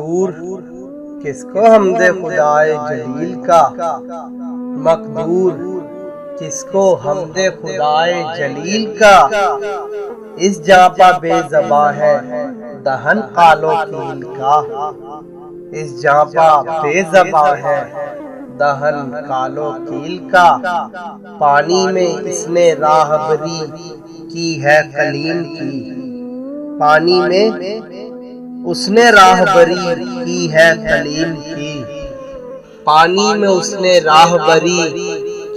مقدور کس کو حمد خدائے جلیل کا، مقدور کس کو حمد خدائے جلیل کا، اس جاں پہ بے زباں ہے دہن قال و قیل کا، اس جاں پہ بے زباں ہے دہن قال و قیل کا، پانی میں اس نے راہبری کی ہے کلیم کی، پانی میں اس نے راہبری کی ہے کلیم کی، پانی میں اس نے راہبری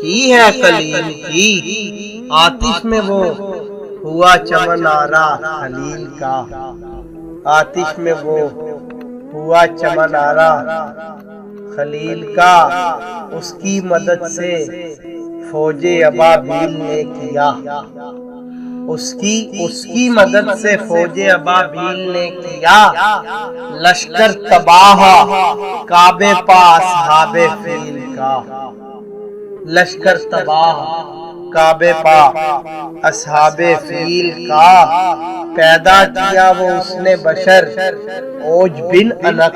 کی ہے کلیم کی، آتش میں وہ ہوا چمن آرا خلیل کا، آتش میں وہ ہوا چمن آرا خلیل کا، اس کی مدد سے فوج ابابیل نے کیا، اس کی مدد سے فوج ابابیل نے کیا، لشکر تباہ کعبے پا اصحاب فیل کا، لشکر تباہ کعبے پا اصحاب فیل کا، پیدا کیا وہ اس نے بشر اوج بن انق،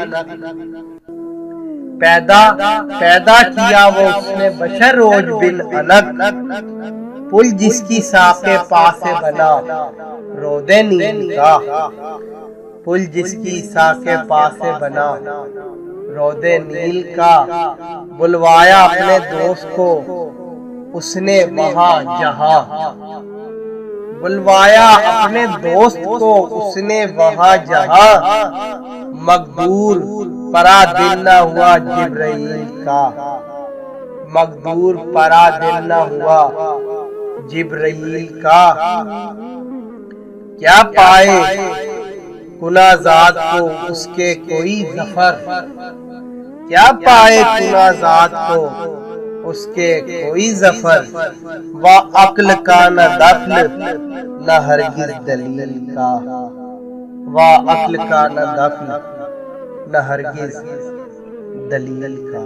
پیدا کیا وہ اس نے بشر اوج بن انق، پل جس کی ساق پا سے بنا رود نیل کا، پل جس کی ساق پا سے بنا رود نیل کا، بلوایا اپنے دوست کو اس نے وہاں جہاں، بلوایا اپنے دوست کو اس نے وہاں جہاں، مقدور پرا دل نہ ہوا جبرائیل کا، مقدور پرا دل نہ ہوا جبرائیل کا، کیا پائے گناہ زاد کو اس کے کوئی ظفر، کیا پائے گناہ زاد کو اس کے کوئی ظفر، وہ عقل کا نہ دفن نہ ہرگز دلیل کا، وہ عقل کا نہ دفن نہ ہرگز دلیل کا۔